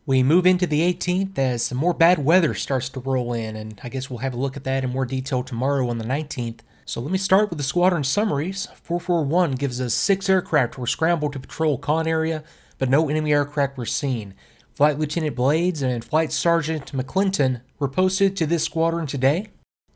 We move into the 18th as some more bad weather starts to roll in, and I guess we'll have a look at that in more detail tomorrow on the 19th. So let me start with the squadron summaries. 441 gives us 6 aircraft were scrambled to patrol con area, but no enemy aircraft were seen. Flight Lieutenant Blades and Flight Sergeant McClinton were posted to this squadron today.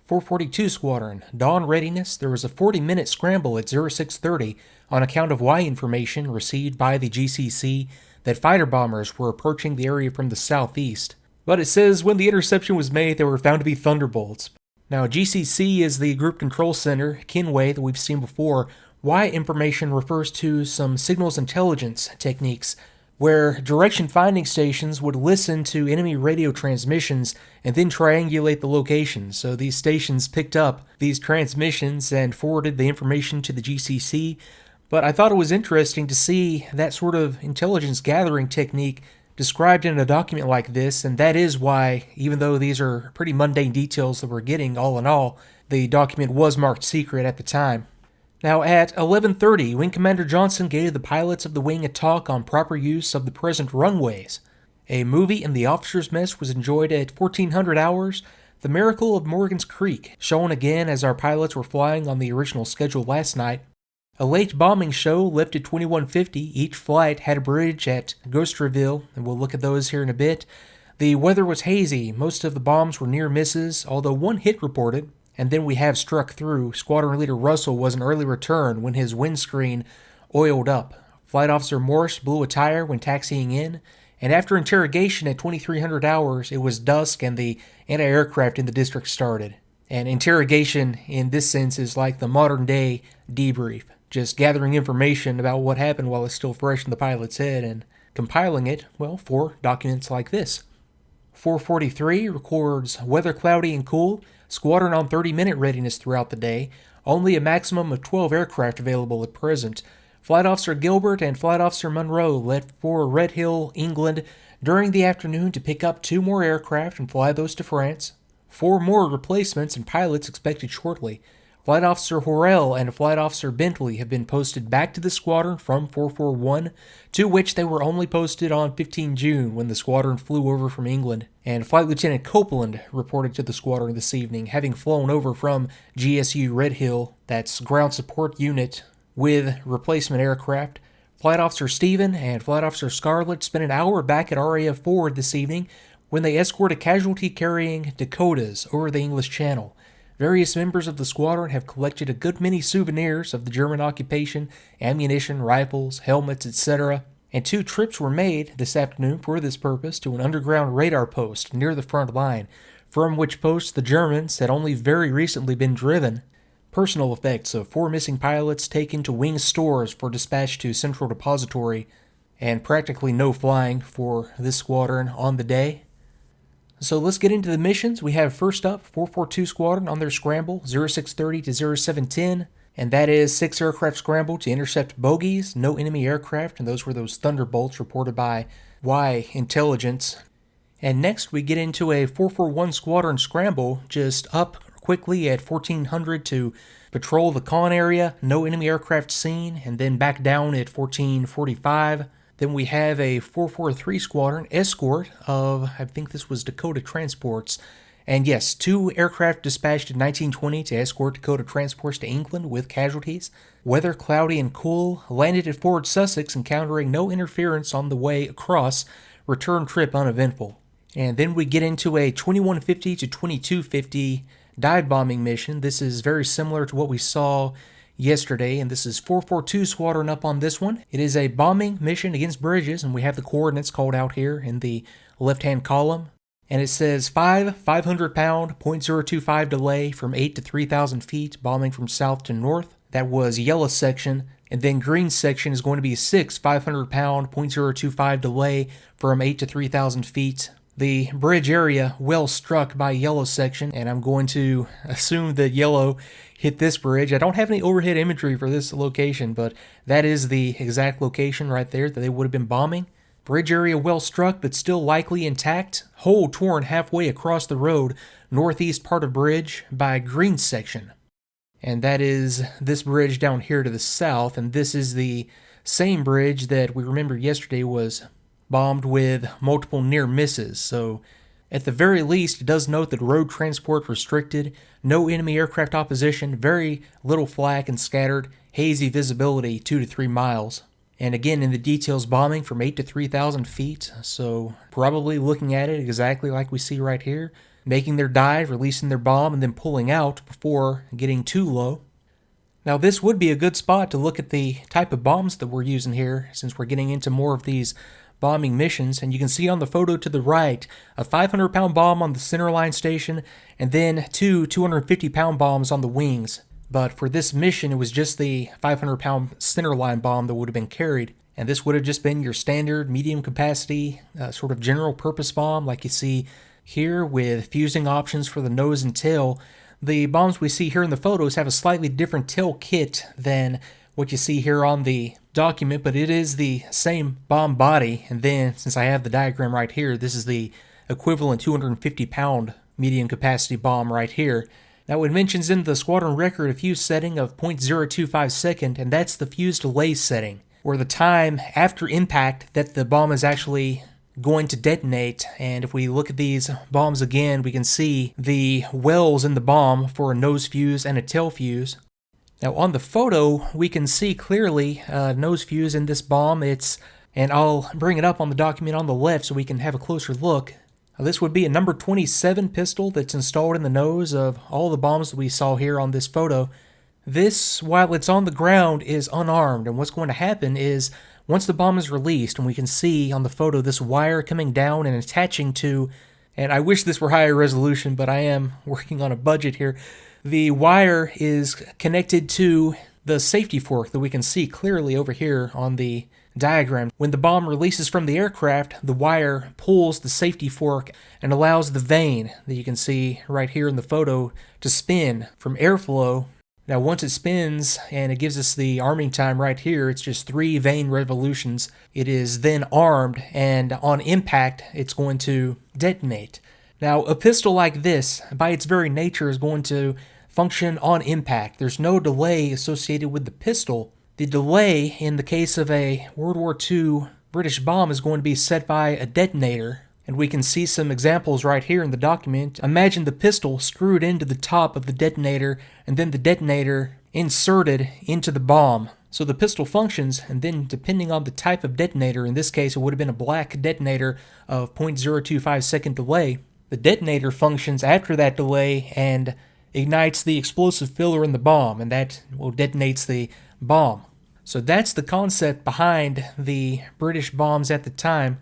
442 Squadron, dawn readiness. There was a 40-minute scramble at 0630 on account of Y information received by the GCC that fighter bombers were approaching the area from the southeast. But it says when the interception was made, they were found to be Thunderbolts. Now, GCC is the Group Control Center, Kinway, that we've seen before. Y information refers to some signals intelligence techniques where direction finding stations would listen to enemy radio transmissions and then triangulate the location. So these stations picked up these transmissions and forwarded the information to the GCC. But I thought it was interesting to see that sort of intelligence gathering technique described in a document like this, and that is why, even though these are pretty mundane details that we're getting all in all, the document was marked secret at the time. Now at 11:30, Wing Commander Johnson gave the pilots of the wing a talk on proper use of the present runways. A movie in the officers' mess was enjoyed at 1400 hours. The Miracle of Morgan's Creek, shown again as our pilots were flying on the original schedule last night. A late bombing show left at 2150. Each flight had a bridge at Ghost Reveal, and we'll look at those here in a bit. The weather was hazy. Most of the bombs were near misses, although one hit reported. And then we have struck through. Squadron Leader Russell was an early return when his windscreen oiled up. Flight Officer Morse blew a tire when taxiing in. And after interrogation at 2300 hours, it was dusk and the anti-aircraft in the district started. And interrogation in this sense is like the modern day debrief. Just gathering information about what happened while it's still fresh in the pilot's head and compiling it, well, for documents like this. 443 records weather cloudy and cool, squadron on 30-minute readiness throughout the day, only a maximum of 12 aircraft available at present. Flight Officer Gilbert and Flight Officer Monroe left for Red Hill, England, during the afternoon to pick up 2 more aircraft and fly those to France. 4 more replacements and pilots expected shortly. Flight Officer Horrell and Flight Officer Bentley have been posted back to the squadron from 441, to which they were only posted on 15 June when the squadron flew over from England. And Flight Lieutenant Copeland reported to the squadron this evening, having flown over from GSU Red Hill, that's ground support unit, with replacement aircraft. Flight Officer Stephen and Flight Officer Scarlett spent an hour back at RAF Forward this evening when they escorted casualty-carrying Dakotas over the English Channel. Various members of the squadron have collected a good many souvenirs of the German occupation, ammunition, rifles, helmets, etc., and 2 trips were made this afternoon for this purpose to an underground radar post near the front line, from which post the Germans had only very recently been driven. Personal effects of 4 missing pilots taken to wing stores for dispatch to Central Depository, and practically no flying for this squadron on the day. So let's get into the missions. We have first up 442 Squadron on their scramble 0630 to 0710, and that is 6 aircraft scrambled to intercept bogies, no enemy aircraft, and those were those Thunderbolts reported by Y Intelligence. And next we get into a 441 Squadron scramble just up quickly at 1400 to patrol the con area, no enemy aircraft seen, and then back down at 1445. Then we have a 443 Squadron escort of, I think this was Dakota Transports. And yes, 2 aircraft dispatched in 1920 to escort Dakota Transports to England with casualties. Weather cloudy and cool, landed at Fort Sussex encountering no interference on the way across, return trip uneventful. And then we get into a 2150 to 2250 dive bombing mission. This is very similar to what we saw yesterday, and this is 442 Squadron up on this one. It is a bombing mission against bridges, and we have the coordinates called out here in the left-hand column. And it says 500-pound, 0.025 delay from 8 to 3,000 feet, bombing from south to north. That was yellow section. And then green section is going to be 6 500-pound, 0.025 delay from 8 to 3,000 feet. The bridge area well struck by yellow section, and I'm going to assume that yellow hit this bridge. I don't have any overhead imagery for this location, but that is the exact location right there that they would have been bombing. Bridge area well struck, but still likely intact. Hole torn halfway across the road, northeast part of bridge by green section. And that is this bridge down here to the south, and this is the same bridge that we remember yesterday was bombed with multiple near misses. So at the very least, it does note that road transport restricted, no enemy aircraft opposition, very little flak and scattered, hazy visibility 2 to 3 miles. And again, in the details, bombing from 8 to 3,000 feet, so probably looking at it exactly like we see right here, making their dive, releasing their bomb, and then pulling out before getting too low. Now this would be a good spot to look at the type of bombs that we're using here, since we're getting into more of these bombing missions, and you can see on the photo to the right, a 500-pound bomb on the centerline station, and then two 250-pound bombs on the wings. But for this mission, it was just the 500-pound centerline bomb that would have been carried. And this would have just been your standard medium capacity, sort of general purpose bomb like you see here with fusing options for the nose and tail. The bombs we see here in the photos have a slightly different tail kit than what you see here on the document, but it is the same bomb body. And then, since I have the diagram right here, this is the equivalent 250-pound medium capacity bomb right here. Now it mentions in the squadron record a fuse setting of 0.025 second, and that's the fuse delay setting, or the time after impact that the bomb is actually going to detonate. And if we look at these bombs again, we can see the wells in the bomb for a nose fuse and a tail fuse. Now on the photo, we can see clearly a nose fuse in this bomb. And I'll bring it up on the document on the left so we can have a closer look. This would be a number 27 pistol that's installed in the nose of all the bombs that we saw here on this photo. This, while it's on the ground, is unarmed, and what's going to happen is once the bomb is released, and we can see on the photo this wire coming down and attaching to, and I wish this were higher resolution, but I am working on a budget here. The wire is connected to the safety fork that we can see clearly over here on the diagram. When the bomb releases from the aircraft, the wire pulls the safety fork and allows the vane that you can see right here in the photo to spin from airflow. Now once it spins and it gives us the arming time right here, it's just 3 vane revolutions. It is then armed, and on impact it's going to detonate. Now a pistol like this, by its very nature, is going to function on impact. There's no delay associated with the pistol. The delay in the case of a World War II British bomb is going to be set by a detonator, and we can see some examples right here in the document. Imagine the pistol screwed into the top of the detonator, and then the detonator inserted into the bomb. So the pistol functions, and then depending on the type of detonator, in this case it would have been a black detonator of 0.025 second delay. The detonator functions after that delay and ignites the explosive filler in the bomb, and that detonates the bomb. So that's the concept behind the British bombs at the time.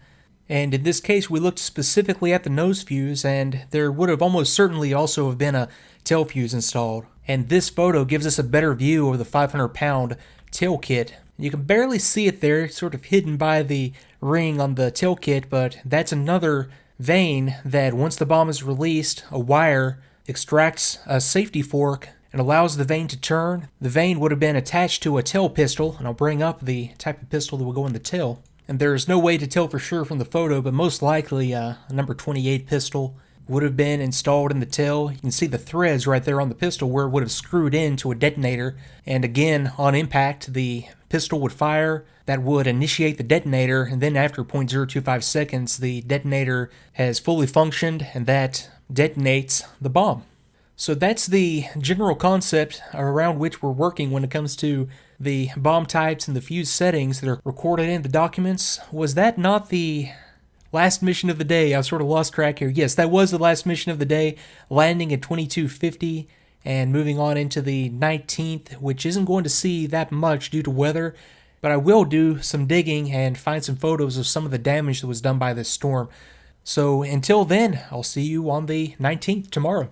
And in this case, we looked specifically at the nose fuse, and there would have almost certainly also have been a tail fuse installed. And this photo gives us a better view of the 500-pound tail kit. You can barely see it there, it's sort of hidden by the ring on the tail kit, but that's another vane that once the bomb is released, a wire extracts a safety fork and allows the vane to turn. The vane would have been attached to a tail pistol, and I'll bring up the type of pistol that will go in the tail. And there's no way to tell for sure from the photo, but most likely a number 28 pistol would have been installed in the tail. You can see the threads right there on the pistol where it would have screwed into a detonator. And again, on impact, the pistol would fire. That would initiate the detonator, and then after 0.025 seconds, the detonator has fully functioned, and that detonates the bomb. So that's the general concept around which we're working when it comes to the bomb types and the fuse settings that are recorded in the documents. Was that not the last mission of the day? I've sort of lost track here. Yes, that was the last mission of the day, landing at 2250 and moving on into the 19th, which isn't going to see that much due to weather, but I will do some digging and find some photos of some of the damage that was done by this storm. So until then, I'll see you on the 19th tomorrow.